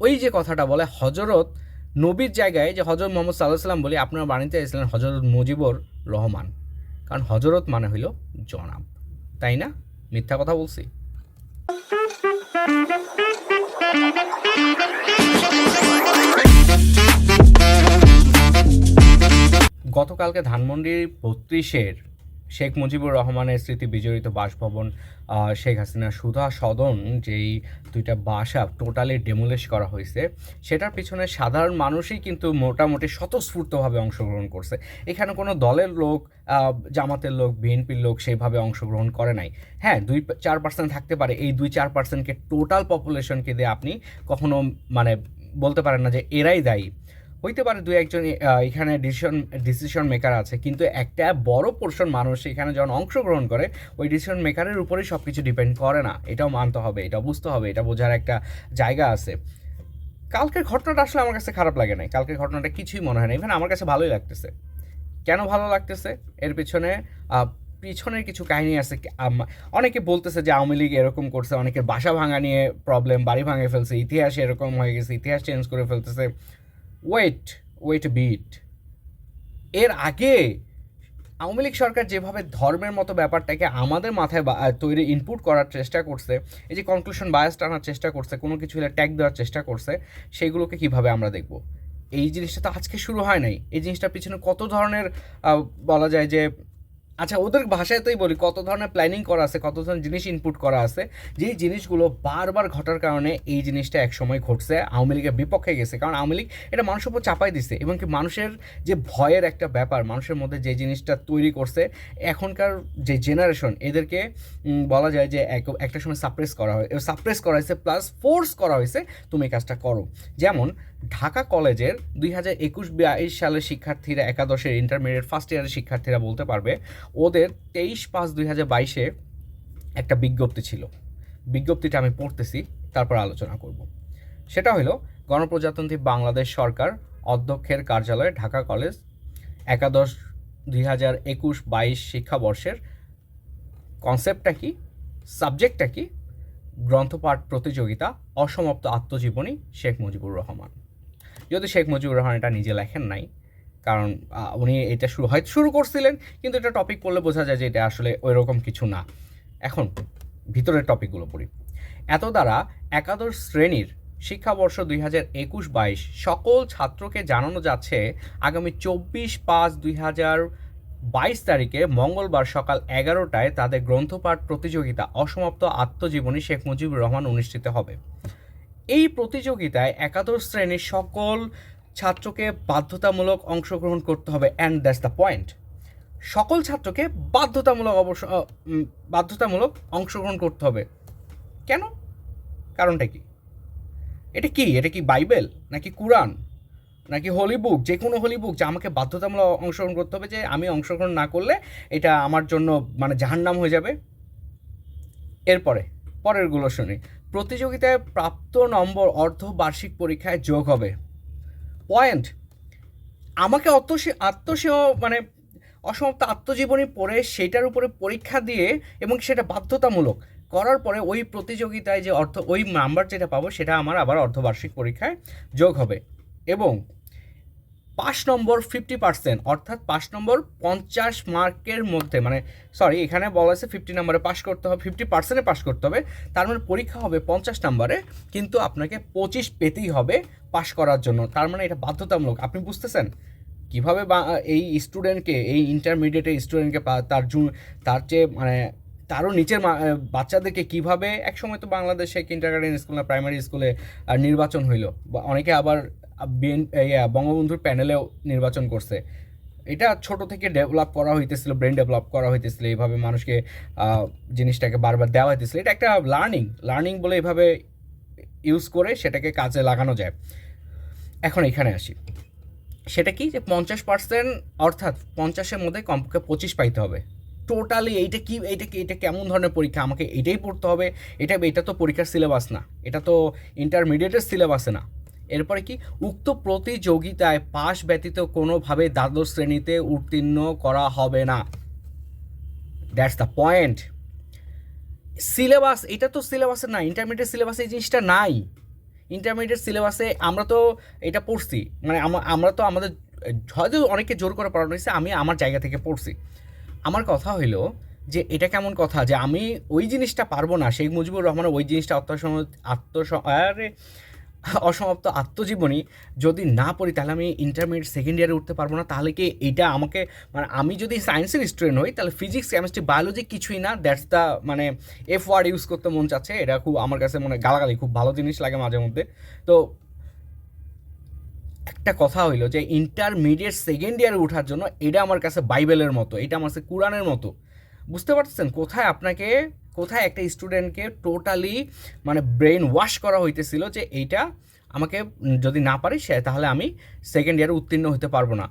ওই যে কথাটা বলে হজরত নবীর জায়গায় যে হজরত মোহাম্মদ সাল্লাহ সাল্লাম বলি, আপনারা বাণীতে এসেছিলেন হজরত মুজিবুর রহমান, কারণ হজরত মানে হইল জনাব, তাই না? মিথ্যা কথা বলছি? গতকালকে ধানমন্ডির ৩২-এর শেখ মুজিবুর রহমানের স্মৃতি বিজড়িত বাসভবন, শেখ হাসিনার সুধা সদন, যেই দুইটা বাসা টোটালি ডেমোলিশ করা হয়েছে, সেটার পিছনে সাধারণ মানুষই কিন্তু মোটামুটি স্বতঃস্ফূর্তভাবে অংশগ্রহণ করছে। এখানে কোনো দলের লোক, জামাতের লোক, বিএনপির লোক সেইভাবে অংশগ্রহণ করে নাই। হ্যাঁ, 2-4% থাকতে পারে, এই 2-4%কে টোটাল পপুলেশনকে দিয়ে আপনি কখনো মানে বলতে পারেন না যে এরাই দায়ী। হইতে পারে দু একজন এখানে ডিসিশন মেকার আছে, কিন্তু একটা বড় পোর্শন মানুষ এখানে যখন অংশগ্রহণ করে ওই ডিসিশন মেকারের উপরেই সব কিছু ডিপেন্ড করে না। এটাও মানতে হবে, এটাও বুঝতে হবে, এটা বোঝার একটা জায়গা আছে। কালকের ঘটনাটা আসলে আমার কাছে খারাপ লাগে নাই, কালকের ঘটনাটা কিছুই মনে হয় না, ইভেন আমার কাছে ভালোই লাগতেছে। কেন ভালো লাগতেছে? এর পিছনে পিছনের কিছু কাহিনী আছে। অনেকে বলতেছে যে আওয়ামী লীগ এরকম করছে, অনেকের বাসা ভাঙা নিয়ে প্রবলেম, বাড়ি ভাঙে ফেলছে, ইতিহাস এরকম হয়ে গেছে, ইতিহাস চেঞ্জ করে ফেলতেছে। Wait bit. এর আগে আওয়ামী লীগ সরকার যেভাবে ধর্মের মতো ব্যাপারটাকে আমাদের মাথায় তৈরি ইনপুট করার চেষ্টা করছে, এই যে কনক্লুশন বায়াস টানার চেষ্টা করছে, কোনো কিছু হলে ট্যাগ দেওয়ার চেষ্টা করছে, সেইগুলোকে কিভাবে আমরা দেখব? এই জিনিসটা তো আজকে শুরু হয় নাই। এই জিনিসটার পিছনে কত ধরনের বলা যায় যে, আচ্ছা ওদের ভাষাতেই বলি, কত ধরনের প্ল্যানিং করা আছে, কত ধরনের জিনিস ইনপুট করা আছে, যেই জিনিসগুলো বারবার ঘটার কারণে এই জিনিসটা একসময় ঘটছে, আওয়ামী লীগের বিপক্ষে গেছে। কারণ আওয়ামী লীগ এটা মানুষের উপর চাপাই দিছে, এবং কি মানুষের যে ভয়ের একটা ব্যাপার মানুষের মধ্যে যে জিনিসটা তৈরি করছে, এখনকার যে জেনারেশন এদেরকে বলা যায় যে একটা সময় সাপ্রেস করা হয়েছে, প্লাস ফোর্স করা হয়েছে তুমি এই কাজটা করো। যেমন ঢাকা কলেজের 2021-22 সালের শিক্ষার্থীরা, একাদশের ইন্টারমিডিয়েট ফার্স্ট ইয়ারের শিক্ষার্থীরা বলতে পারবে, ওদের 23/5/2022 একটা বিজ্ঞপ্তি ছিল। বিজ্ঞপ্তিটা আমি পড়তেছি, তারপর আলোচনা করব। সেটা হলো গণপ্রজাতন্ত্রী বাংলাদেশ সরকার অধ্যক্ষের কার্যালয়, ঢাকা কলেজ, একাদশ 2021-22 শিক্ষাবর্ষের কনসেপ্টটা কি, সাবজেক্টটা কি? গ্রন্থপাঠ প্রতিযোগিতা, অসমাপ্ত আত্মজীবনী শেখ মুজিবুর রহমান। যদি শেখ মুজিবুর রহমান এটা নিজে লেখেন নাই, কারণ উনি এটা হয়তো শুরু করছিলেন, কিন্তু এটা টপিক পড়লে বোঝা যায় যে এটা আসলে ওই রকম কিছু না। এখন ভিতরের টপিকগুলো পড়ি। এত দ্বারা একাদশ শ্রেণীর শিক্ষাবর্ষ 2021-22 সকল ছাত্রকে জানানো যাচ্ছে, আগামী 24/5/2022 তারিখে মঙ্গলবার সকাল 11টায় তাদের গ্রন্থপাঠ প্রতিযোগিতা অসমাপ্ত আত্মজীবনী শেখ মুজিবুর রহমান অনুষ্ঠিত হবে। এই প্রতিযোগিতায় একাদশ শ্রেণীর সকল ছাত্রকে বাধ্যতামূলক অংশগ্রহণ করতে হবে, অ্যান্ড দ্যাটস দ্য পয়েন্ট। সকল ছাত্রকে বাধ্যতামূলক অংশগ্রহণ করতে হবে। কেন? কারণটা কি? এটা কি বাইবেল নাকি কুরআন নাকি হোলি বুক? যে কোনো হোলি বুক যে আমাকে বাধ্যতামূলক অংশগ্রহণ করতে হবে, যে আমি অংশগ্রহণ না করলে এটা আমার জন্য মানে জাহান্নাম হয়ে যাবে? পরেরগুলো শুনি। প্রতিযোগিতায় প্রাপ্ত নম্বর অর্ধবার্ষিক পরীক্ষায় যোগ হবে। পয়েন্ট, আমাকে মানে অসমাপ্ত আত্মজীবনী পড়ে সেটার উপরে পরীক্ষা দিয়ে এবং সেটা বাধ্যতামূলক করার পরে ওই প্রতিযোগিতায় যে ওই নাম্বার যেটা পাবো সেটা আমার আবার অর্ধবার্ষিক পরীক্ষায় যোগ হবে। এবং পাস নম্বর 50%, অর্থাৎ পাস নম্বর 50 মার্কের মধ্যে, মানে সরি এখানে বলা আছে 50 নম্বরে পাস করতে হবে, 50%-এ পাস করতে হবে। তার মানে পরীক্ষা হবে 50 নম্বরে, কিন্তু আপনাকে 25 পেতেই হবে পাস করার জন্য। তার মানে এটা বাধ্যতামূলক। আপনি বুঝতেছেন কীভাবে এই স্টুডেন্টকে, এই ইন্টারমিডিয়েটের স্টুডেন্টকে তার চেয়ে মানে তারও নিচের বাচ্চাদেরকে কীভাবে, একসময় তো বাংলাদেশে কিন্ডারগার্টেন স্কুল না প্রাইমারি স্কুলে নির্বাচন হইল, অনেকে আবার বঙ্গবন্ধুর প্যানেলেও নির্বাচন করছে। এটা ছোট থেকে ডেভেলপ করা হইতেছিল, ব্রেন ডেভেলপ করা হইতেছিল, এইভাবে মানুষকে জিনিসটাকে বারবার দেওয়া হইতেছিল। এটা একটা লার্নিং বলে এইভাবে ইউজ করে সেটাকে কাজে লাগানো যায়। এখন এখানে আসি, সেটা কি যে 50%, অর্থাৎ 50-এর মধ্যে কমপক্ষে 25 পাইতে হবে। টোটালি এইটা কেমন ধরনের পরীক্ষা? আমাকে এটাই পড়তে হবে? এটা তো পরীক্ষার সিলেবাস না, এটা তো ইন্টারমিডিয়েটের সিলেবাসে না। এরপরে কি, উক্ত প্রতিযোগিতায় পাশ ব্যতীত কোনোভাবে দ্বাদশ শ্রেণীতে উত্তীর্ণ করা হবে না। That's the point. সিলেবাস, এটা তো সিলেবাসে না, ইন্টারমিডিয়েট সিলেবাসে এই জিনিসটা নাই। ইন্টারমিডিয়েট সিলেবাসে আমরা তো এটা পড়ছি, মানে আমরা তো আমাদের হয়তো অনেকে জোর করে পড়ানো হয়েছে, আমি আমার জায়গা থেকে পড়ছি। আমার কথা হইলো যে এটা কেমন কথা যে আমি ওই জিনিসটা পারবো না, শেখ মুজিবুর রহমানের ওই জিনিসটা অসমাপ্ত আত্মজীবনী যদি না পড়ি তাহলে আমি ইন্টারমিডিয়েট সেকেন্ড ইয়ারে উঠতে পারবো না। তাহলে কি এইটা আমাকে, মানে আমি যদি সায়েন্সের স্টুডেন্ট হই তাহলে ফিজিক্স কেমিস্ট্রি বায়োলজি কিছুই না, দ্যাটস দ্য, মানে এফ ওয়ার্ড ইউজ করতে মন চাচ্ছে, এটা খুব আমার কাছে মনে গালাগালি খুব ভালো জিনিস লাগে মাঝে মধ্যে। তো একটা কথা হইলো যে ইন্টারমিডিয়েট সেকেন্ড ইয়ারে ওঠার জন্য এটা আমার কাছে বাইবেলের মতো, এটা আমার কাছে কোরআনের মতো। বুঝতে পারতেছেন কোথায় একটা স্টুডেন্টকে টোটালি মানে ব্রেন ওয়াশ করা হইতেছিল যে এইটা আমাকে যদি না পারি তাহলে আমি সেকেন্ড ইয়ারে উত্তীর্ণ হতে পারবো না।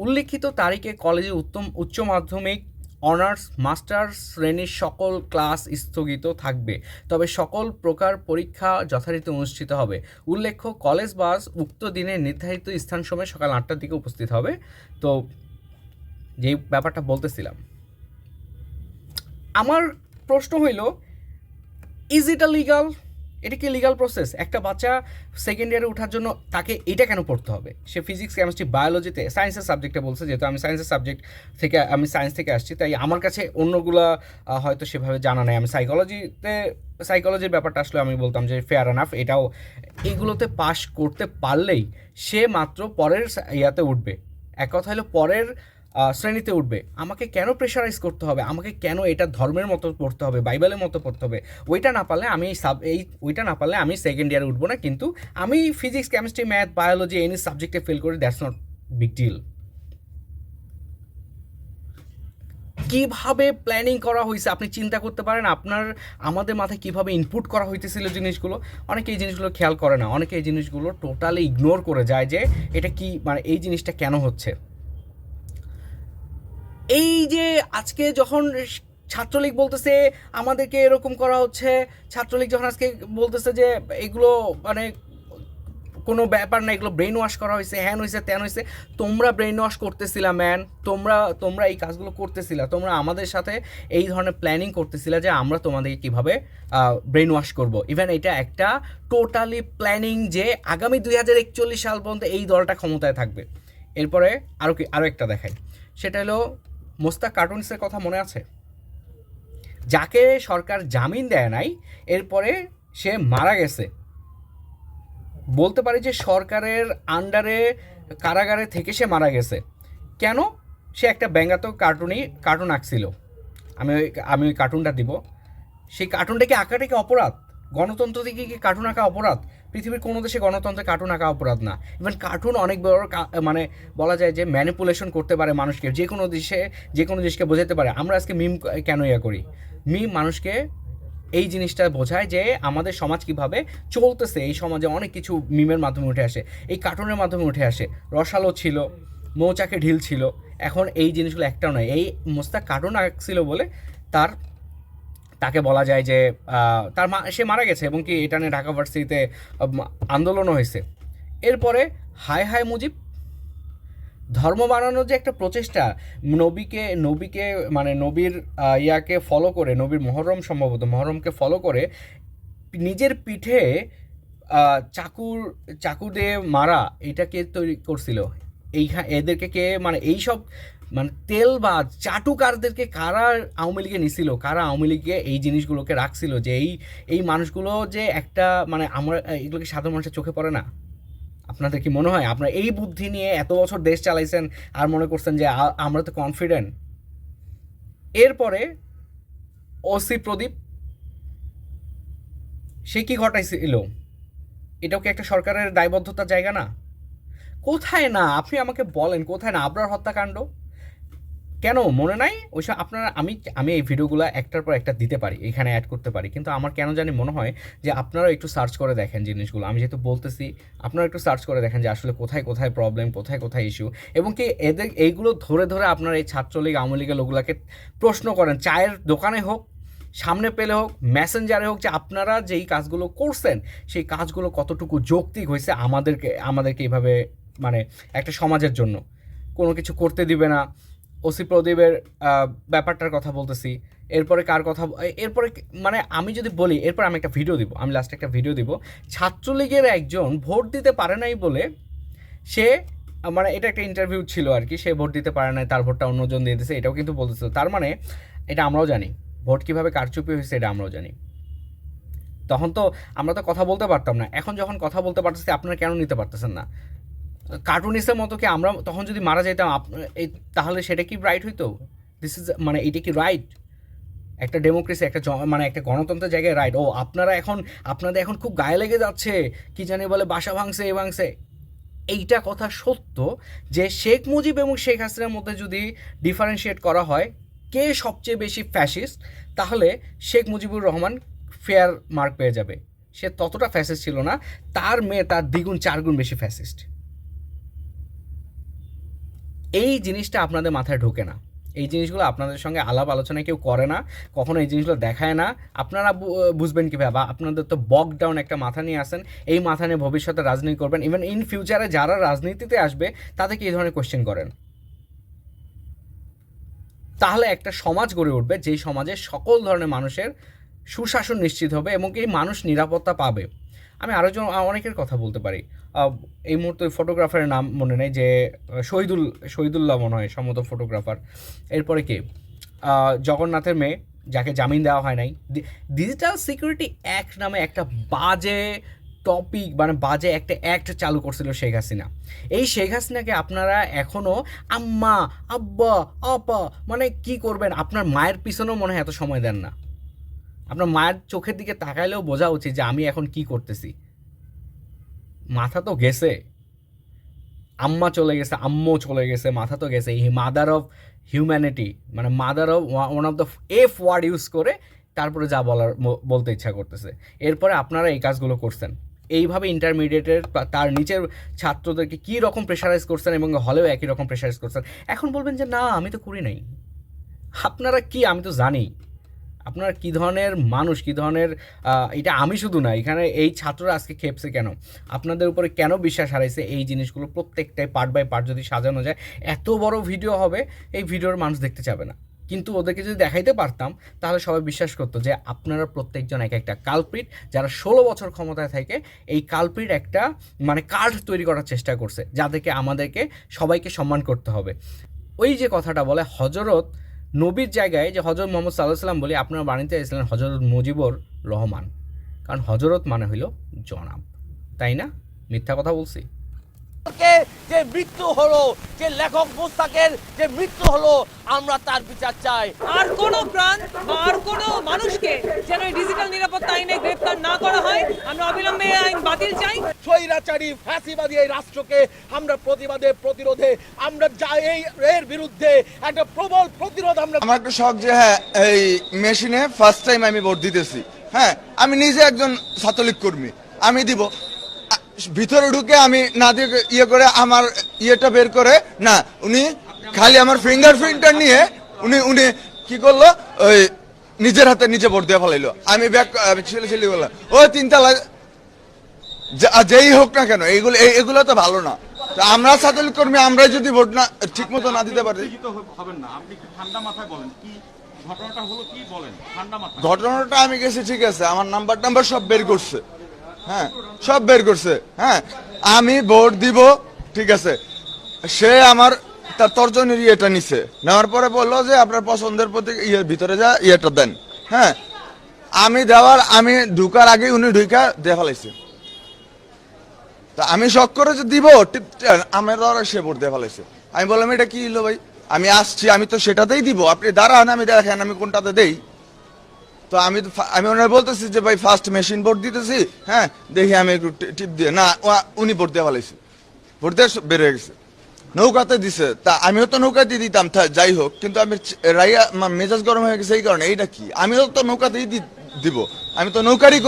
উল্লিখিত তারিখে কলেজে উচ্চ মাধ্যমিক অনার্স মাস্টার্স শ্রেণীর সকল ক্লাস স্থগিত থাকবে, তবে সকল প্রকার পরীক্ষা যথারীতি অনুষ্ঠিত হবে। উল্লেখ্য কলেজ বাস উক্ত দিনে নির্ধারিত স্থান সময় সকাল 8টার দিকে উপস্থিত হবে। তো যেই ব্যাপারটা বলতেছিলাম, আমার প্রশ্ন হইল, ইজ ইট আ লিগাল? এটা কি লিগাল প্রসেস? একটা বাচ্চা সেকেন্ড ইয়ারে ওঠার জন্য তাকে এটা কেন পড়তে হবে? সে ফিজিক্স কেমিস্ট্রি বায়োলজিতে সায়েন্সের সাবজেক্টে বলছে, যেহেতু আমি সায়েন্সের সাবজেক্ট থেকে, আমি সায়েন্স থেকে আসছি, তাই আমার কাছে অন্যগুলা হয়তো সেভাবে জানা নেই। আমি সাইকোলজির ব্যাপারটা আসলে আমি বলতাম যে ফেয়ার এনাফ, এটাও এইগুলোতে পাশ করতে পারলেই সে মাত্র পরের ইয়াতে উঠবে। এক কথা হলো পরের শ্রেণীতে উঠবে। আমাকে কেন প্রেশারাইজ করতে হবে? আমাকে কেন এটা ধর্মের মতো পড়তে হবে, বাইবেলের মতো পড়তে হবে? ওইটা না পারলে আমি সেকেন্ড ইয়ারে উঠবো না, কিন্তু আমি physics chemistry math biology any সাবজেক্টে ফেল করি, দ্যাটস নট বিগ ডিল। কীভাবে প্ল্যানিং করা হয়েছে আপনি চিন্তা করতে পারেন? আমাদের মাথায় কীভাবে ইনপুট করা হইতেছিল জিনিসগুলো। অনেকে এই জিনিসগুলো খেয়াল করে না, অনেকে এই জিনিসগুলো টোটালি ইগনোর করে যায় যে এটা কি, মানে এই জিনিসটা কেন হচ্ছে। এই যে আজকে যখন ছাত্রলীগ বলতেছে আমাদেরকে এরকম করা হচ্ছে, ছাত্রলীগ যখন আজকে বলতেছে যে এগুলো মানে কোনো ব্যাপার না, এগুলো ব্রেন ওয়াশ করা হয়েছে, হ্যান হয়েছে ত্যান হয়েছে, তোমরা ব্রেন ওয়াশ করতেছিলা ম্যান, তোমরা এই কাজগুলো করতেছিলা, তোমরা আমাদের সাথে এই ধরনের প্ল্যানিং করতেছিলা যে আমরা তোমাদেরকে কীভাবে ব্রেন ওয়াশ করবো। ইভেন এটা একটা টোটালি প্ল্যানিং যে আগামী 2041 সাল পর্যন্ত এই দলটা ক্ষমতায় থাকবে। এরপরে আরও একটা দেখাই, সেটা হলো মোস্তাক কার্টুনসের কথা মনে আছে? যাকে সরকার জামিন দেয় নাই, এরপরে সে মারা গেছে। বলতে পারি যে সরকারের আন্ডারে কারাগারে থেকে সে মারা গেছে। কেন? সে একটা ব্যঙ্গাত্মক কার্টুন আঁকছিল। আমি ওই কার্টুনটা দিব। সেই কার্টুনটা কি আঁকাটা কি অপরাধ? গণতন্ত্র থেকে কি কার্টুন আঁকা অপরাধ? পৃথিবীর কোনো দেশে গণতন্ত্রে কার্টুন আঁকা অপরাধ না। ইভেন কার্টুন অনেক বড়, মানে বলা যায় যে ম্যানিপুলেশন করতে পারে মানুষকে, যে কোনো দেশকে বোঝাতে পারে। আমরা আজকে মিম কেন করি? মিম মানুষকে এই জিনিসটা বোঝায় যে আমাদের সমাজ কীভাবে চলতেছে, এই সমাজে অনেক কিছু মিমের মাধ্যমে উঠে আসে, এই কার্টুনের মাধ্যমে উঠে আসে। রসালো ছিল, মৌচাকে ঢিল ছিল, এখন এই জিনিসগুলো একটাও নয়। এই মোস্তাক কার্টুন আঁকছিল বলে তাকে বলা যায় যে সে মারা গেছে, এবং কি এটা নিয়ে ঢাকা ভার্সিটিতে আন্দোলনও হয়েছে। এরপরে হায় হায় মুজিব, ধর্ম বানানোর যে একটা প্রচেষ্টা, নবীকে মানে নবীর ইয়াকে ফলো করে, নবীর মহরমকে ফলো করে নিজের পিঠে চাকু দিয়ে মারা, এটা কে তৈরি করছিল? এদেরকে কে, মানে এইসব মানে তেল বা চাটুকারদেরকে কারা আওয়ামী লীগে নিছিল, কারা আওয়ামী লীগে এই জিনিসগুলোকে রাখছিল, যে এই মানুষগুলো যে একটা, মানে আমরা এগুলোকে সাধারণ মানুষের চোখে পড়ে না? আপনাদের কি মনে হয় আপনারা এই বুদ্ধি নিয়ে এত বছর দেশ চালাইছেন আর মনে করছেন যে আমরা তো কনফিডেন্ট? এরপরে ওসি প্রদীপ, সে কি ঘটাইছিল? এটাও কি একটা সরকারের দায়বদ্ধতার জায়গা না? কোথায় না? আপনি আমাকে বলেন কোথায় না? আবরার হত্যাকাণ্ড কেন মনে নাই? ওইসব আপনারা, আমি এই ভিডিওগুলো একটার পর একটা দিতে পারি, এখানে অ্যাড করতে পারি, কিন্তু আমার কেন জানি মনে হয় যে আপনারাও একটু সার্চ করে দেখেন জিনিসগুলো। আমি যেহেতু বলতেছি, আপনারা একটু সার্চ করে দেখেন যে আসলে কোথায় কোথায় প্রবলেম, কোথায় কোথায় ইস্যু, এবং কি এইগুলো ধরে আপনারা এই ছাত্রলীগ আওয়ামী লীগের লোকগুলোকে প্রশ্ন করেন, চায়ের দোকানে হোক, সামনে পেলে হোক, মেসেঞ্জারে হোক, যে আপনারা যেই কাজগুলো করছেন সেই কাজগুলো কতটুকু যৌক্তিক হয়েছে আমাদেরকে এইভাবে, মানে একটা সমাজের জন্য কোনো কিছু করতে দিবে না। ওসি প্রদীপের ব্যাপারটার কথা বলতেছি। এরপরে কার কথা, এরপরে মানে আমি যদি বলি, এরপর আমি একটা ভিডিও দিব, আমি লাস্টে একটা ভিডিও দিব, ছাত্রলীগের একজন ভোট দিতে পারে নাই বলে সে, মানে এটা একটা ইন্টারভিউ ছিল আর কি, সে ভোট দিতে পারে নাই, তার ভোটটা অন্যজন দিয়ে দিয়েছে, এটাও কিন্তু বলতেছিল। তার মানে এটা আমরাও জানি ভোট কীভাবে কারচুপি হয়েছে, এটা আমরাও জানি। তখন তো আমরা তো কথা বলতে পারতাম না, এখন যখন কথা বলতে পারতেছি আপনারা কেন নিতে পারতেছেন না? কার্টুনিস্টের মতো কি আমরা তখন যদি মারা যেতাম এই, তাহলে সেটা কি রাইট হইতো? দিস ইজ মানে এইটা কি রাইট? একটা ডেমোক্রেসি, একটা মানে একটা গণতন্ত্রের জায়গায় রাইট? ও আপনাদের এখন খুব গায়ে লেগে যাচ্ছে, কি জানি বলে বাসা ভাঙছে এ ভাঙছে। এইটা কথা সত্য যে শেখ মুজিব এবং শেখ হাসিনার মধ্যে যদি ডিফারেন্সিয়েট করা হয় কে সবচেয়ে বেশি ফ্যাসিস্ট, তাহলে শেখ মুজিবুর রহমান ফেয়ার মার্ক পেয়ে যাবে। সে ততটা ফ্যাসিস্ট ছিল না, তার মেয়ে তার দ্বিগুণ চারগুণ বেশি ফ্যাসিস্ট। এই জিনিসটা আপনাদের মাথায় ঢোকে না, এই জিনিসগুলো আপনাদের সঙ্গে আলাপ আলোচনায় কেউ করে না, কখনো এই জিনিসগুলো দেখায় না। আপনারা বুঝবেন কীভাবে? বা আপনাদের তো বক ডাউন একটা মাথা নিয়ে আসেন, এই মাথা নিয়ে ভবিষ্যতে রাজনীতি করবেন, ইভেন ইন ফিউচারে যারা রাজনীতিতে আসবে তাদেরকে এই ধরনের কোয়েশ্চেন করেন। তাহলে একটা সমাজ গড়ে উঠবে, যেই সমাজে সকল ধরনের মানুষের সুশাসন নিশ্চিত হবে এবং এই মানুষ নিরাপত্তা পাবে। আমি আরও অনেকের কথা বলতে পারি, এই মুহূর্তে ফটোগ্রাফারের নাম মনে নেই, যে শহীদুল্লাহ মনে হয় সম্মত ফটোগ্রাফার। এরপরে কে, জগন্নাথের মেয়ে যাকে জামিন দেওয়া হয় নাই। ডিজিটাল সিকিউরিটি অ্যাক্ট নামে একটা বাজে টপিক, মানে বাজে একটা অ্যাক্ট চালু করছিল শেখ হাসিনা। এই শেখ হাসিনাকে আপনারা এখনও আম্মা, আব্বা, আপা মানে কি করবেন? আপনার মায়ের পিছনেও মনে হয় এত সময় দেন না। আপনার মায়ের চোখের দিকে তাকাইলেও বোঝা উচিত যে আমি এখন কি করতেছি। মাথা তো গেছে, আম্মা চলে গেছে, আম্মু চলে গেছে, মাথা তো গেছে। মাদার অফ হিউম্যানিটি, মানে mother of one of the F word use করে তারপরে যা বলতে ইচ্ছা করতেছে। এরপরে আপনারা এই কাজগুলো করছেন, এইভাবে ইন্টারমিডিয়েটের তার নিচের ছাত্রদেরকে কী রকম প্রেশারাইজ করছেন এবং হলেও একই রকম প্রেশারাইজ করছেন। এখন বলবেন যে না আমি তো করি নাই। আপনারা কি, আমি তো জানি আপনারা কী ধরনের মানুষ, কী ধরনের, এটা আমি শুধু না, এখানে এই ছাত্ররা আজকে খেপছে কেন, আপনাদের উপরে কেন বিশ্বাস হারাইছে, এই জিনিসগুলো প্রত্যেকটাই পার্ট বাই পার্ট যদি সাজানো যায় এত বড় ভিডিও হবে, এই ভিডিওর মানুষ দেখতে চাবে না। কিন্তু ওদেরকে যদি দেখাইতে পারতাম তাহলে সবাই বিশ্বাস করতো যে আপনারা প্রত্যেকজন এক একটা কালপ্রিট, যারা 16 বছর ক্ষমতায় থাকে এই কালপ্রিট একটা মানে কার্ড তৈরি করার চেষ্টা করছে, যাদেরকে আমাদেরকে সবাইকে সম্মান করতে হবে। ওই যে কথাটা বলে হজরত নবীর জায়গায় যে হজরত মোহাম্মদ সাল্লাল্লাহু আলাইহি ওয়াসাল্লাম বলি, আপনারা বাণীতে এসেছিলেন হজরত মুজিবুর রহমান, কারণ হজরত মানে হইল জনাব, তাই না? মিথ্যা কথা বলছি? যে মৃত্যু হলো, যে লেখক মোস্তাকের যে মৃত্যু হলো, আমরা তার বিচার চাই। আর কোনো প্রাণ বা আর কোনো মানুষকে যেন ডিজিটাল নিরাপত্তা আইনে গ্রেফতার না করা হয়, আমরা অবিলম্বে আইন বাতিল চাই। স্বৈরাচারী ফ্যাসিবাদী এই রাষ্ট্রকে আমরা প্রতিরোধে আমরা এর বিরুদ্ধে একটা প্রবল প্রতিরোধ আমরা। আমার একটা শখ যে হ্যাঁ এই মেশিনে ফার্স্ট টাইম আমি ভোট দিতেছি। হ্যাঁ আমি নিজে একজন ছাত্রলীগ কর্মী, আমি দিব। ভিতরে ঢুকে আমি না দিয়ে ইয়ে করে আমার ইয়েটা বের করে না, উনি খালি আমার ফিঙ্গারপ্রিন্টটা নিয়ে উনি কি করলো, ওই নিজের হাতে নিজে ভোট দিয়ে ফেলাইলো। আমি ছেলে বললাম ওই তিনতলা যেই হোক না কেন, এগুলো তো ভালো না। আমরা ছাত্রলীগ কর্মী, আমরা যদি ভোট না ঠিক মতো না দিতে পারি, ঘটনাটা আমি গেছি ঠিক আছে, আমার নাম্বার সব বের করছে, হ্যাঁ সব বের করছে। হ্যাঁ আমি ভোট দিব ঠিক আছে, সে আমার তার তর্জনীর ইয়েটা নিছে, নেওয়ার পরে বললো যে আপনার পছন্দের প্রতি ইয়ের ভিতরে যা ইয়েটা দেন। হ্যাঁ আমি ঢুকার আগে উনি ঢুকা দিয়ে ফেলাইছে। তা আমি শখ করে যে দিব, আমার সে ভোট দিয়ে ফেলাইছে। আমি বললাম এটা কি হলো ভাই, আমি আসছি, আমি তো সেটাতেই দিব, আপনি দাঁড়ান আমি দেখেন আমি কোনটাতে দেই। তো আমি ওনার বলতেছি যে ভাই ফার্স্ট মেশিন ভোট দিতেছি, হ্যাঁ দেখি আমি একটু টিপ দিয়ে, না উনি ভোট দিয়ে ফেলাইছে, ভোট দিয়ে বের হয়ে গেছে, নৌকাতে দিছে। তা আমিও তো নৌকা দিয়ে দিতাম, যাই হোক, কিন্তু আমি মেজাজ গরম হয়ে গেছে এই কারণে। এইটা কি, আমিও তো নৌকাতেই দিব, আমি তো নৌকারই